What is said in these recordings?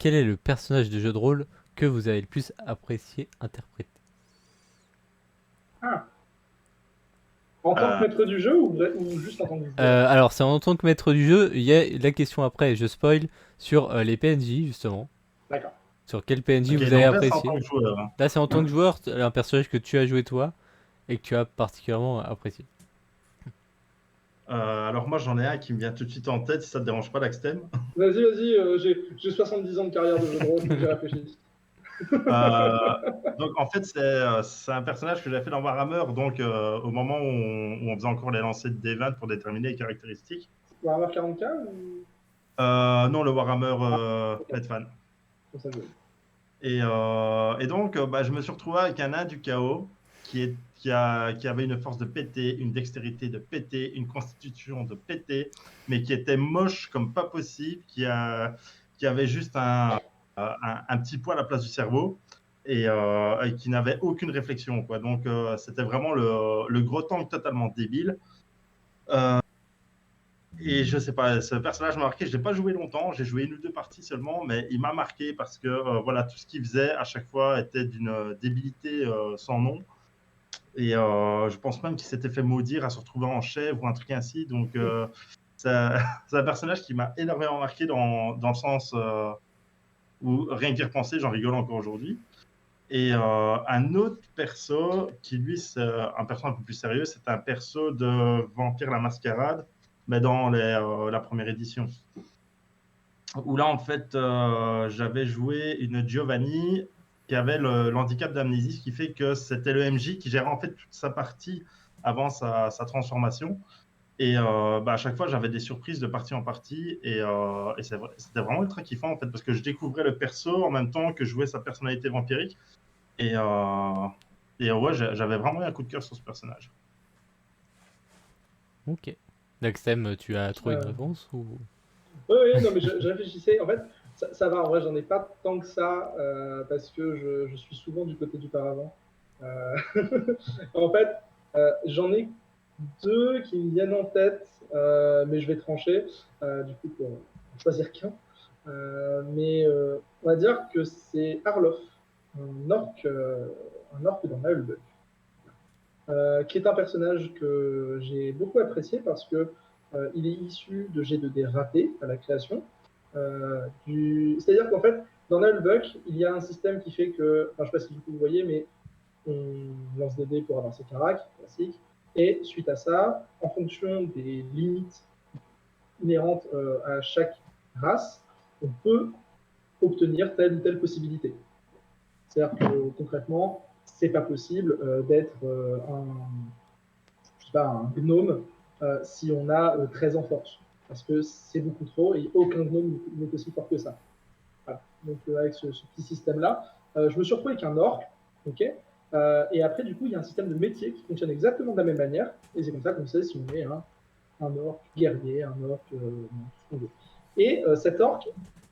quel est le personnage de jeu de rôle que vous avez le plus apprécié interpréter? Ah, en tant que Euh, maître du jeu ou juste en tant que joueur? Alors, c'est en tant que maître du jeu, il y a la question après, je spoil, sur les PNJ, justement. D'accord. Sur quel PNJ ok, vous avez donc là, c'est en tant apprécié. que joueur. Hein. Là, c'est en tant que joueur, un personnage que tu as joué toi et que tu as particulièrement apprécié. Alors moi, j'en ai un qui me vient tout de suite en tête, si ça te dérange pas, l'Axtem. Vas-y, j'ai 70 ans de carrière de jeu de rôle, faut que j'y réfléchisse. Euh, donc en fait, c'est un personnage que j'ai fait dans Warhammer, donc au moment où on faisait encore les lancers de D20 pour déterminer les caractéristiques. Warhammer 40K ou... Non, le Warhammer Ok, Medfan. comme ça je... Et donc, bah, je me suis retrouvé avec un nain du chaos qui avait une force de pété, une dextérité de pété, une constitution de pété, mais qui était moche comme pas possible, qui avait juste un petit poids à la place du cerveau et qui n'avait aucune réflexion. Quoi. Donc, c'était vraiment le gros tank totalement débile. Et je sais pas, ce personnage m'a marqué. Je l'ai pas joué longtemps, j'ai joué une ou deux parties seulement, mais il m'a marqué parce que voilà, tout ce qu'il faisait à chaque fois était d'une débilité sans nom. Et je pense même qu'il s'était fait maudire à se retrouver en chèvre ou un truc ainsi. Donc c'est un personnage qui m'a énormément marqué dans le sens où rien qu'y repenser, j'en rigole encore aujourd'hui. Et un autre perso qui, lui, c'est un perso un peu plus sérieux, c'est un perso de Vampire la Mascarade, mais dans la première édition. Où là, en fait, j'avais joué une Giovanni qui avait l'handicap d'amnésie, ce qui fait que c'était le MJ qui gérait en fait toute sa partie avant sa transformation. Et bah, à chaque fois, j'avais des surprises de partie en partie. Et c'était vraiment ultra kiffant, en fait, parce que je découvrais le perso en même temps que je jouais sa personnalité vampirique. Et, ouais, j'avais vraiment eu un coup de cœur sur ce personnage. Ok. Daxtem, tu as trouvé une Euh, réponse ou... Oui, non, mais je réfléchissais. En fait, ça va, en vrai, j'en ai pas tant que ça, parce que je suis souvent du côté du paravent. Euh, en fait, j'en ai deux qui me viennent en tête, mais je vais trancher, du coup, pour choisir qu'un. On va dire que c'est Arlof, un orc dans Naheulbeuk, qui est un personnage que j'ai beaucoup apprécié parce que il est issu de G2D raté à la création. C'est-à-dire qu'en fait, dans Nullbuck, il y a un système qui fait que, enfin, je ne sais pas si vous voyez, mais on lance des dés pour avoir ses caracs, classique, et suite à ça, en fonction des limites inhérentes à chaque race, on peut obtenir telle ou telle possibilité. C'est-à-dire que concrètement, c'est pas possible d'être je sais pas, un gnome si on a 13 en force. Parce que c'est beaucoup trop et aucun gnome n'est aussi fort que ça. Voilà. Donc avec ce petit système-là, je me suis retrouvé avec un orc, ok. Et après, du coup, il y a un système de métier qui fonctionne exactement de la même manière. Et c'est comme ça qu'on sait si on est un orc guerrier, un orc, tout ce qu'on veut. Et cet orc,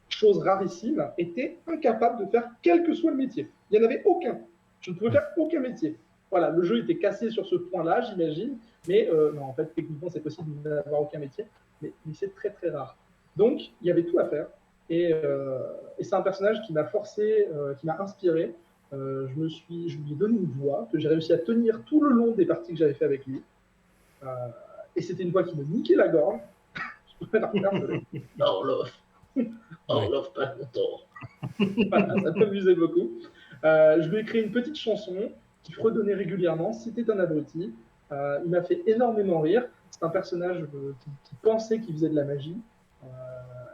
chose rarissime, était incapable de faire quel que soit le métier. Il n'y en avait aucun. Je ne pouvais faire aucun métier. Voilà, le jeu était cassé sur ce point-là, j'imagine. Mais non, en fait, techniquement, c'est possible d'avoir aucun métier. Mais c'est très, très rare. Donc, il y avait tout à faire. Et c'est un personnage qui m'a forcé, qui m'a inspiré. Je lui ai donné une voix que j'ai réussi à tenir tout le long des parties que j'avais fait avec lui. Euh, et c'était une voix qui me niquait la gorge. Je pouvais la refaire. Orloff. Orloff, pas content. Voilà, ça m'amusait beaucoup. Je lui ai créé une petite chanson qui fredonnait régulièrement. C'était un abruti. Il m'a fait énormément rire. C'est un personnage qui pensait qu'il faisait de la magie,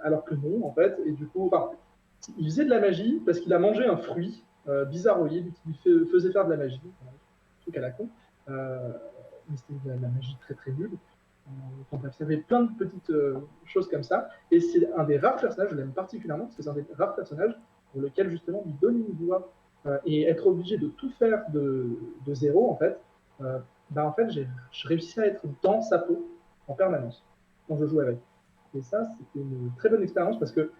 alors que non, en fait. Et du coup, enfin, il faisait de la magie parce qu'il a mangé un fruit bizarroïde qui lui faisait faire de la magie. Un truc à la con. Mais c'était de la magie très très nulle. Enfin, bref, il y avait plein de petites choses comme ça. Et c'est un des rares personnages, je l'aime particulièrement, parce que c'est un des rares personnages pour lequel justement lui donner une voix et être obligé de tout faire de zéro, en fait, en fait, je réussis à être dans sa peau en permanence quand je joue avec. Et ça, c'était une très bonne expérience parce que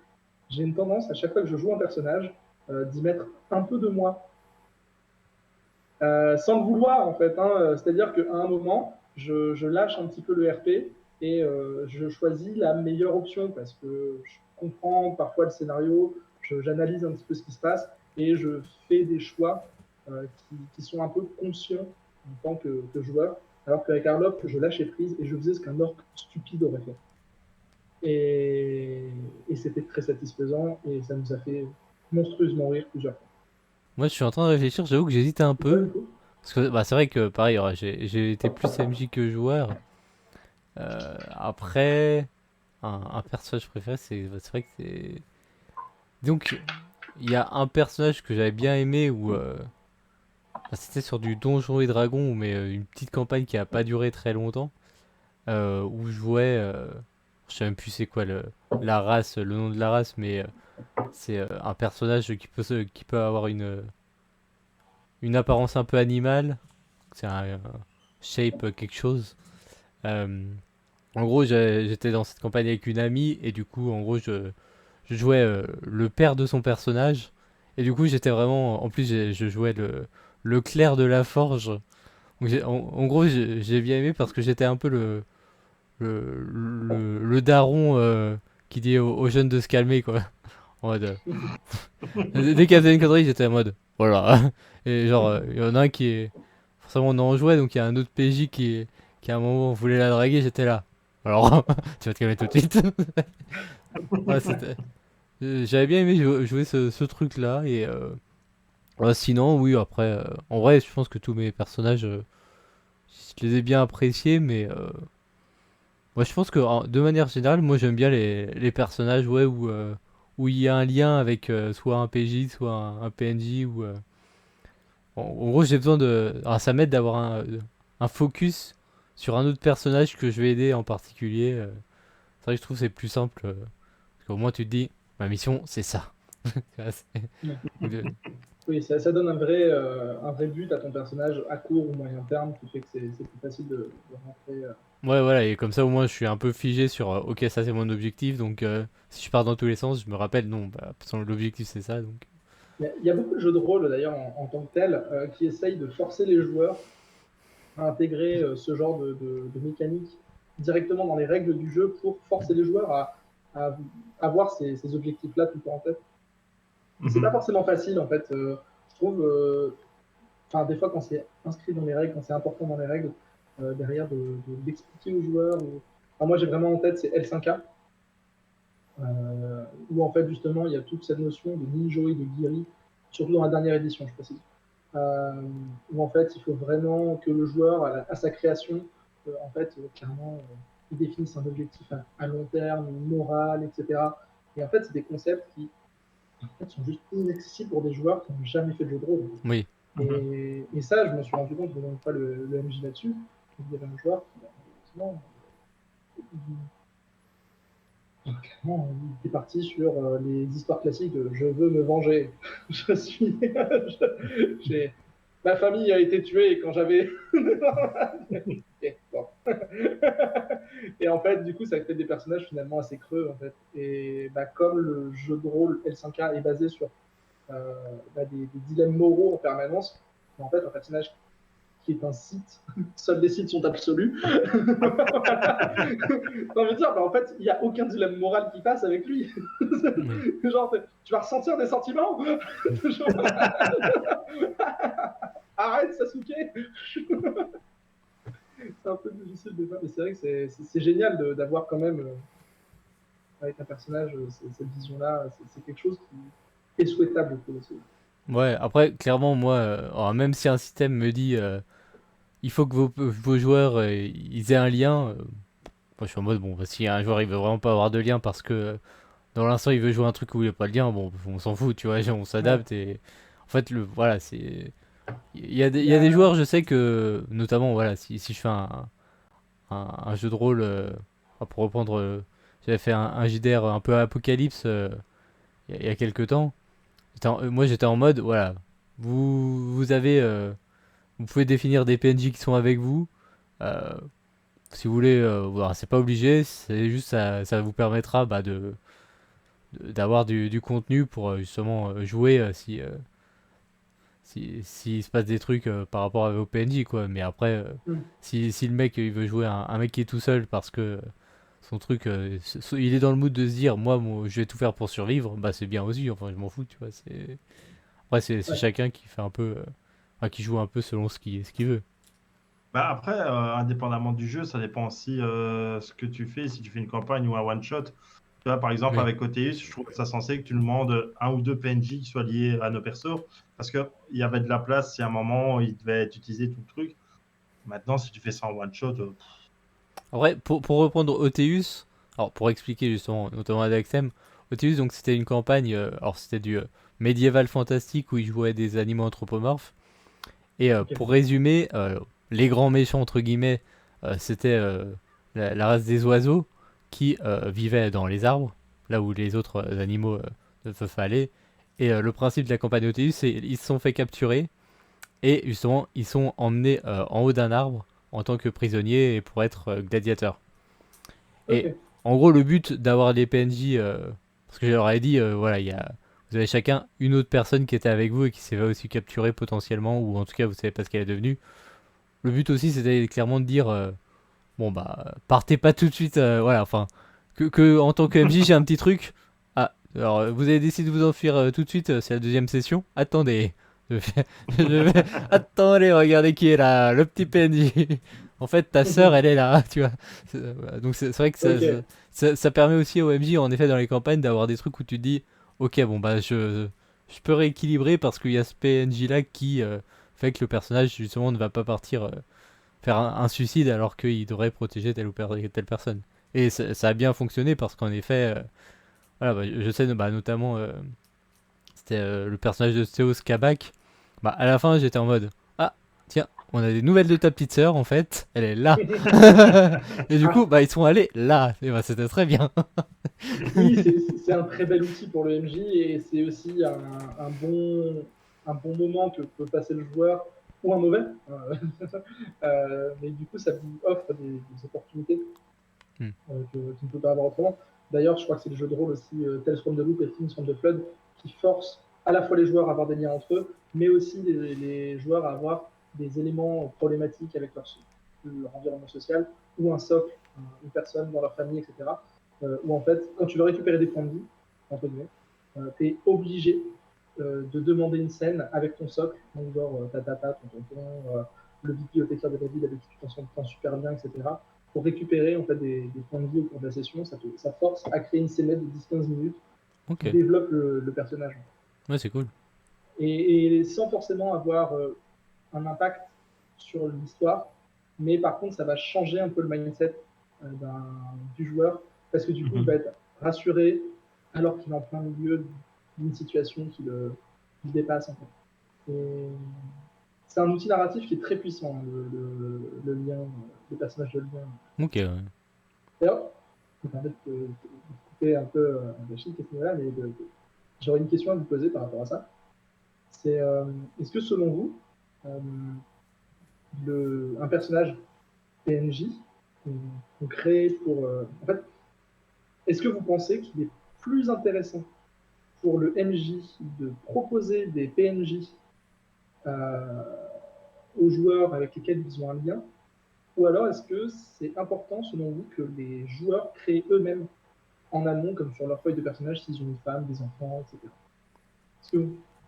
j'ai une tendance, à chaque fois que je joue un personnage, d'y mettre un peu de moi. Sans le vouloir, en fait. Hein. C'est-à-dire qu'à un moment, je lâche un petit peu le RP et je choisis la meilleure option parce que je comprends parfois le scénario, j'analyse un petit peu ce qui se passe et je fais des choix qui sont un peu conscients en tant que joueur, alors qu'avec Harlock, je lâchais prise et je faisais ce qu'un orc stupide aurait fait. Et c'était très satisfaisant et ça nous a fait monstrueusement rire plusieurs fois. Moi, je suis en train de réfléchir, j'avoue que j'hésitais un Et toi, peu. du coup Parce que bah, c'est vrai que, pareil, ouais, j'ai été plus MJ que joueur. Après, un personnage préféré, c'est vrai que c'est. Donc, il y a un personnage que j'avais bien aimé où. Bah, c'était sur du Donjons et Dragons, mais une petite campagne qui a pas duré très longtemps. Où je jouais. Je sais même plus c'est quoi la race, le nom de la race, mais c'est un personnage qui peut avoir une apparence un peu animale. C'est un shape quelque chose. Euh, En gros, j'étais dans cette campagne avec une amie et du coup, en gros, je jouais le père de son personnage. Et du coup, j'étais vraiment. En plus, je jouais le clerc de la forge. Donc, en gros, j'ai bien aimé parce que j'étais un peu le daron qui dit aux jeunes de se calmer, quoi. En mode. Dès qu'il y avait une connerie, j'étais en mode. Voilà. Et genre, il y en a un qui est. Forcément, on en jouait, donc il y a un autre PJ qui à un moment voulait la draguer, j'étais là. Alors, tu vas te calmer tout de suite. Ouais, j'avais bien aimé jouer ce truc-là. Et ouais, sinon, oui, après, en vrai, je pense que tous mes personnages, je les ai bien appréciés, mais moi, je pense que de manière générale, moi, j'aime bien les personnages ouais, où il y a un lien avec soit un PJ, soit un PNJ. En gros, j'ai besoin de. Alors, ça m'aide d'avoir un focus sur un autre personnage que je vais aider en particulier. C'est vrai que je trouve que c'est plus simple. Parce qu'au moins, tu te dis, ma mission, c'est ça. Ouais. Ou de- Oui, ça donne un vrai but à ton personnage à court ou moyen terme qui fait que c'est plus facile de rentrer. Ouais, voilà, et comme ça, au moins, je suis un peu figé sur, ok, ça c'est mon objectif, donc si je pars dans tous les sens, je me rappelle, non, bah, l'objectif c'est ça, donc. Il y a beaucoup de jeux de rôle d'ailleurs en tant que tel qui essayent de forcer les joueurs à intégrer ce genre de mécanique directement dans les règles du jeu pour forcer les joueurs à avoir ces objectifs-là tout le temps en tête. C'est pas forcément facile en fait. Je trouve, enfin des fois quand c'est inscrit dans les règles, quand c'est important dans les règles, derrière d'expliquer aux joueurs. Enfin, moi j'ai vraiment en tête c'est L5A, où en fait justement il y a toute cette notion de ninjo et de giri, surtout dans la dernière édition, je précise. Où en fait il faut vraiment que le joueur à sa création, en fait clairement, il définisse un objectif à long terme, moral, etc. Et en fait c'est des concepts qui en fait, sont juste inaccessibles pour des joueurs qui n'ont jamais fait de jeu de rôle. Oui. Et ça, je me suis rendu compte, je ne demande pas le MJ là-dessus. Il y avait un joueur qui, effectivement, clairement, il était parti sur les histoires classiques de je veux me venger. Je suis. Ma famille a été tuée quand j'avais. Ok, bon. Et en fait, du coup, ça fait des personnages finalement assez creux. En fait. Et bah, comme le jeu de rôle L5A est basé sur des dilemmes moraux en permanence, en fait, un personnage qui est un site, seuls les sites sont absolus. Non, je veux dire, bah, en fait, il n'y a aucun dilemme moral qui passe avec lui. Oui. Genre, tu vas ressentir des sentiments. Arrête, Sasuke. C'est un peu difficile de faire, mais c'est vrai que c'est génial d'avoir quand même, avec un personnage, cette vision-là. C'est quelque chose qui est souhaitable pour le Ouais, après, clairement, moi, alors, même si un système me dit il faut que vos joueurs ils aient un lien, moi je suis en mode bon, bah, si un joueur il veut vraiment pas avoir de lien parce que dans l'instant il veut jouer un truc où il n'y a pas de lien, bon, on s'en fout, tu vois, on Ouais. s'adapte et en fait, voilà, c'est. Il Il y y a des a... joueurs, je sais que, notamment, voilà, si je fais un jeu de rôle, pour reprendre, j'avais fait un JDR un peu apocalypse il y a quelques temps. Moi j'étais en mode, voilà, vous avez, vous pouvez définir des PNJ qui sont avec vous. euh, Si vous voulez, voilà, c'est pas obligé, c'est juste ça vous permettra bah, d'avoir du contenu pour justement jouer s'il se passe des trucs par rapport à vos PNJ quoi. Mais après, Mm. si le mec il veut jouer un mec qui est tout seul parce que son truc, il est dans le mood de se dire, je vais tout faire pour survivre, bah c'est bien aussi, enfin je m'en fous, tu vois. Après, c'est Ouais. chacun qui fait un peu, qui joue un peu selon ce qu'il veut. Bah après, indépendamment du jeu, ça dépend aussi ce que tu fais, si tu fais une campagne ou un one-shot. Tu vois, par exemple, Oui. avec OTUS, je trouve ça censé que tu demandes un ou deux PNJ qui soient liés à nos persos, parce qu'il y avait de la place si à un moment il devait être utilisé tout le truc. Maintenant, si tu fais ça en one-shot, En vrai, pour reprendre Oteus, alors pour expliquer justement, notamment à Daxem, Oteus, donc c'était une campagne, alors c'était du médiéval fantastique où il jouait des animaux anthropomorphes. Et Ok. pour résumer, les grands méchants, entre guillemets, c'était la race des oiseaux qui vivaient dans les arbres, là où les autres animaux ne peuvent pas aller. Et le principe de la campagne Oteus, c'est ils se sont fait capturer et justement ils sont emmenés en haut d'un arbre en tant que prisonniers et pour être gladiateurs. Et Ok. en gros, le but d'avoir les PNJ, parce que je leur ai dit, voilà, vous avez chacun une autre personne qui était avec vous et qui s'est fait aussi capturer potentiellement, ou en tout cas vous savez pas ce qu'elle est devenue. Le but aussi c'était clairement de dire, bon bah, partez pas tout de suite, voilà, enfin, en tant que MJ j'ai un petit truc. Ah, alors vous avez décidé de vous enfuir tout de suite, c'est la deuxième session. Attendez, je fais- attendez, regardez qui est là, le petit PNJ. En fait, ta sœur, elle est là, tu vois. Voilà. Donc c'est vrai que Ok. ça permet aussi au MJ, en effet, dans les campagnes, d'avoir des trucs où tu te dis, ok, bon bah je peux rééquilibrer parce qu'il y a ce PNJ là qui fait que le personnage justement ne va pas partir faire un suicide alors qu'il devrait protéger telle ou telle personne. Et ça a bien fonctionné parce qu'en effet, voilà, bah, je sais bah, notamment, c'était le personnage de Théos Kabak. Bah, à la fin, j'étais en mode, ah, tiens, on a des nouvelles de ta petite sœur en fait, elle est là. Et du coup, Ah, bah, ils sont allés là. Et bah, c'était très bien. oui, c'est un très bel outil pour le MJ et c'est aussi un bon moment que peut passer le joueur ou un mauvais. Mais du coup, ça vous offre des opportunités Hmm. qu'il ne peut pas avoir autrement. D'ailleurs, je crois que c'est le jeu de rôle aussi Tales from the Loop et Things from the Flood qui forcent à la fois les joueurs à avoir des liens entre eux, mais aussi les joueurs à avoir des éléments problématiques avec leur environnement social ou un socle, une personne dans leur famille, etc. Où en fait, quand tu veux récupérer des points de vie, entre guillemets, tu es obligé de demander une scène avec ton socle, donc genre ta tata, ton tonton, le bibliothécaire de la ville avec qui tu t'entends super bien, etc. Pour récupérer en fait des points de vie au cours de la session, ça force à créer une scénette de 10-15 minutes Ok, qui développe le personnage. ouais, c'est cool. Et sans forcément avoir un impact sur l'histoire, mais par contre, ça va changer un peu le mindset du joueur, parce que du coup, il va être rassuré alors qu'il est en plein milieu d'une situation qui le dépasse. En fait. Et c'est un outil narratif qui est très puissant, hein, le lien, le personnage de lien. Ok, ouais. D'ailleurs, ça me permet de couper un peu de chic à ce niveau-là, mais j'aurais une question à vous poser par rapport à ça. C'est est-ce que selon vous, euh, un personnage PNJ qu'on crée pour. En fait, est-ce que vous pensez qu'il est plus intéressant pour le MJ de proposer des PNJ euh, aux joueurs avec lesquels ils ont un lien, ou alors est-ce que c'est important selon vous que les joueurs créent eux-mêmes en amont, comme sur leur feuille de personnage, s'ils ont une femme, des enfants, etc.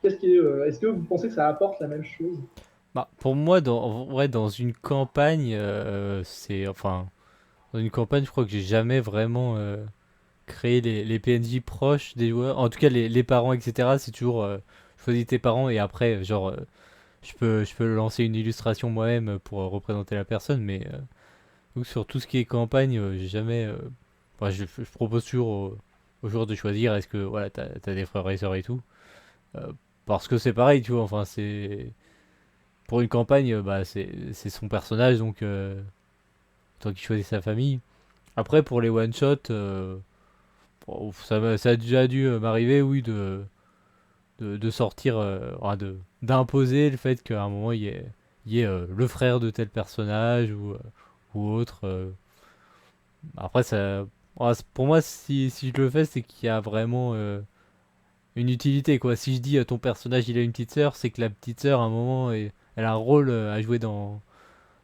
Est-ce que, est-ce que vous pensez que ça apporte la même chose? Bah, pour moi, en vrai, dans une campagne, c'est. Enfin, dans une campagne, je crois que j'ai jamais vraiment créé les PNJ proches des joueurs. En tout cas, les parents, etc. C'est toujours. Choisis tes parents et après, genre, je peux lancer une illustration moi-même pour représenter la personne, mais donc sur tout ce qui est campagne, j'ai jamais. Enfin, je propose toujours aux joueurs de choisir est-ce que voilà, t'as des frères et sœurs et tout. Euh, Parce que c'est pareil, tu vois, enfin, c'est. Pour une campagne, bah, c'est son personnage, donc tant qu'il choisit sa famille. Après, pour les one-shots, bon, ça a déjà dû m'arriver, oui, de sortir, enfin, d'imposer le fait qu'à un moment il y ait le frère de tel personnage ou autre. Après, pour moi, si je le fais, c'est qu'il y a vraiment une utilité, quoi. Si je dis ton personnage il a une petite sœur, c'est que la petite sœur, à un moment, elle a un rôle à jouer dans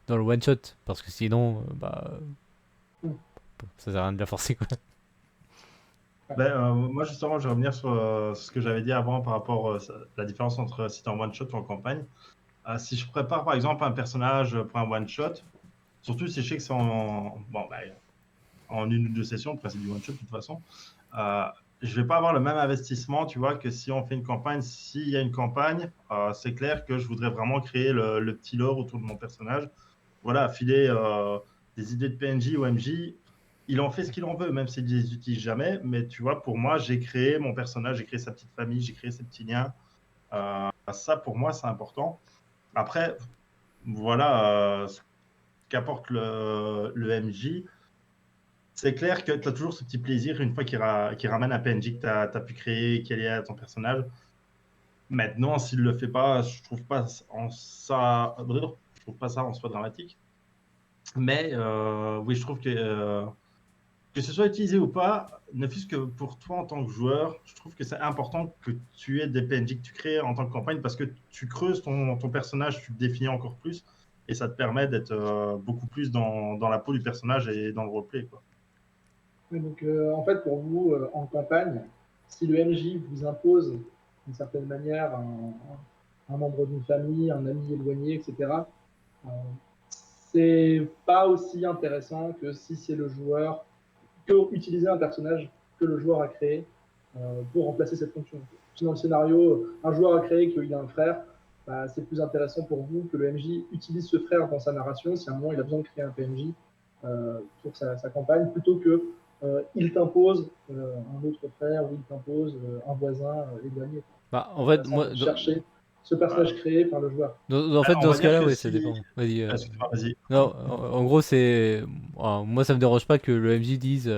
le one shot. Parce que sinon, bah, ça sert à rien de la forcer, quoi. Moi, justement, je vais revenir sur ce que j'avais dit avant par rapport à la différence entre si tu es en one-shot ou en campagne. Si je prépare, par exemple, un personnage pour un one-shot, surtout si je sais que c'est en une ou deux sessions, le principe du one-shot, de toute façon, je vais pas avoir le même investissement, tu vois, que si on fait une campagne. S'il y a une campagne, c'est clair que je voudrais vraiment créer le petit lore autour de mon personnage. Voilà, filer des idées de PNJ ou MJ. Il en fait ce qu'il en veut, même s'il ne les utilise jamais. Mais tu vois, pour moi, j'ai créé mon personnage, j'ai créé sa petite famille, j'ai créé ses petits liens. Ça, pour moi, c'est important. Après, voilà ce qu'apporte le MJ. C'est clair que tu as toujours ce petit plaisir une fois qu'il ramène un PNJ que tu as pu créer, qui est lié à ton personnage. Maintenant, s'il ne le fait pas, je trouve pas ça en soi dramatique. Mais oui, je trouve que ce soit utilisé ou pas, ne fût-ce que pour toi en tant que joueur, je trouve que c'est important que tu aies des PNJ que tu crées en tant que campagne parce que tu creuses ton personnage, tu le définis encore plus et ça te permet d'être beaucoup plus dans la peau du personnage et dans le roleplay, quoi. Oui, donc, en fait, pour vous, en campagne, si le MJ vous impose d'une certaine manière un membre d'une famille, un ami éloigné, etc., euh, c'est pas aussi intéressant que si c'est le joueur, que utiliser un personnage que le joueur a créé pour remplacer cette fonction. Si dans le scénario, un joueur a créé qu'il a un frère, bah, c'est plus intéressant pour vous que le MJ utilise ce frère dans sa narration si à un moment il a besoin de créer un PNJ pour sa campagne, plutôt que il t'impose un autre frère ou il t'impose un voisin éloigné. Bah, en C'est fait, intéressant moi, de chercher ce personnage créé par le joueur. en fait, On dans va ce dire cas-là, que ouais, ça si. dépend. Vas-y. Excuse-moi, vas-y. Non, en gros, c'est. Moi, ça me dérange pas que le MJ dise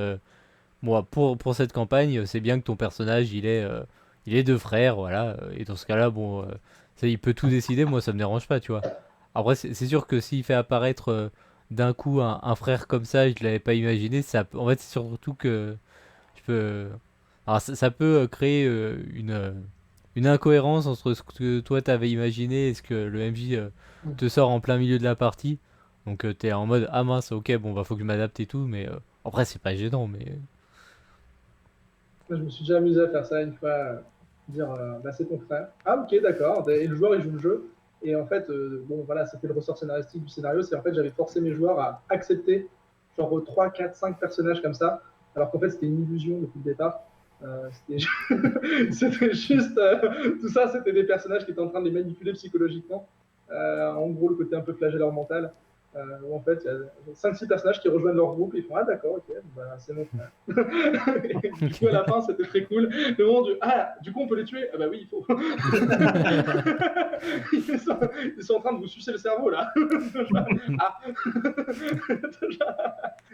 moi, pour cette campagne, c'est bien que ton personnage, il est deux frères, voilà. Et dans ce cas-là, bon, ça, il peut tout décider, moi, ça me dérange pas, tu vois. Après, c'est sûr que s'il fait apparaître d'un coup un frère comme ça, je l'avais pas imaginé, en fait, c'est surtout que tu peux. Alors, ça peut créer une incohérence entre ce que toi t'avais imaginé et ce que le MJ te sort en plein milieu de la partie. Donc, t'es en mode, ah mince, ok, bon, bah, faut que je m'adapte et tout, mais après, c'est pas gênant, mais. Moi, je me suis déjà amusé à faire ça une fois, dire bah, c'est ton frère. Ah, ok, d'accord. Et le joueur, il joue le jeu. Et en fait, bon, voilà, c'était le ressort scénaristique du scénario. C'est en fait, j'avais forcé mes joueurs à accepter genre 3, 4, 5 personnages comme ça. Alors qu'en fait, c'était une illusion depuis le départ. C'était c'était juste. Tout ça, c'était des personnages qui étaient en train de les manipuler psychologiquement. En gros, le côté un peu flagellaire mental. Où en fait, il y a 5-6 personnages qui rejoignent leur groupe et ils font ah, d'accord, ok, bah, c'est mon frère. Du coup, à la fin, c'était très cool. Le moment du ah, du coup, on peut les tuer. Ah bah oui, il faut. Ils sont en train de vous sucer le cerveau là. Ah.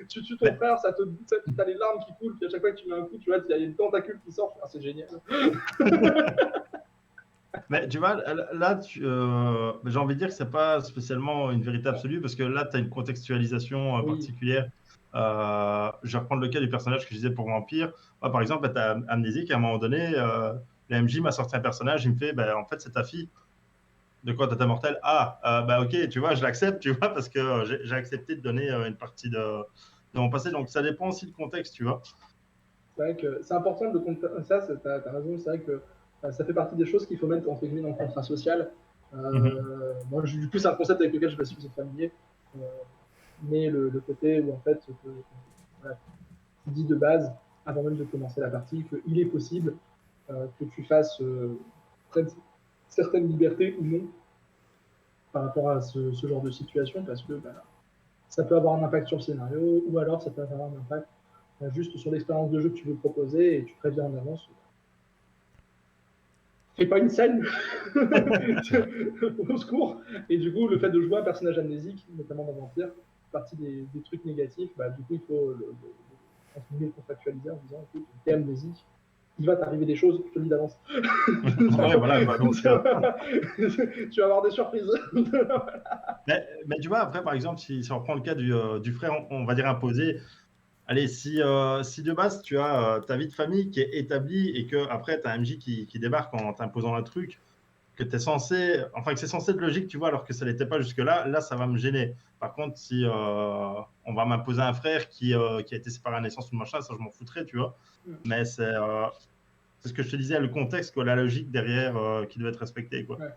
Tu tues ton frère, t'as les larmes qui coulent, puis à chaque fois que tu mets un coup, tu vois, il y a une tentacule qui sort. Ah, c'est génial. Mais tu vois, là, j'ai envie de dire que c'est pas spécialement une vérité absolue parce que là, tu as une contextualisation Oui. particulière. Je vais reprendre le cas du personnage que je disais pour Vampire. Moi, par exemple, tu as Amnésique, à un moment donné, la MJ m'a sorti un personnage, il me fait bah, en fait, c'est ta fille. De quoi Tata Mortel? Ah, bah ok, tu vois, je l'accepte, tu vois, parce que j'ai accepté de donner une partie de mon passé. Donc, ça dépend aussi du contexte, tu vois. C'est vrai que c'est important de ça, tu as raison, c'est vrai que ça fait partie des choses qu'il faut mettre entre guillemets dans le contrat social. Moi, du coup, c'est un concept avec lequel je me suis familier. Euh, mais le côté où en fait, voilà, tu dis de base, avant même de commencer la partie, qu'il est possible que tu fasses certaines libertés ou non par rapport à ce genre de situation, parce que bah, ça peut avoir un impact sur le scénario, ou alors ça peut avoir un impact juste sur l'expérience de jeu que tu veux proposer, et tu préviens en avance. Fais pas une scène au secours. Et du coup, le fait de jouer un personnage amnésique, notamment dans Vampire, partie des trucs négatifs, bah, du coup, il faut le contractualiser en disant écoute, t'es amnésique, il va t'arriver des choses, je te le dis d'avance. Ouais, voilà, quoi, donc, tu vas avoir des surprises. mais tu vois, après, par exemple, si on reprend le cas du frère, on va dire imposé, allez, si de base, tu as ta vie de famille qui est établie et que après tu as un MJ qui débarque en t'imposant un truc, que t'es censé, enfin que c'est censé être logique, tu vois, alors que ça l'était pas jusque-là, là, ça va me gêner. Par contre, si on va m'imposer un frère qui a été séparé à la naissance ou machin, ça, je m'en foutrais, tu vois. Mais c'est ce que je te disais, le contexte, quoi, la logique derrière qui doit être respectée, quoi. Ouais.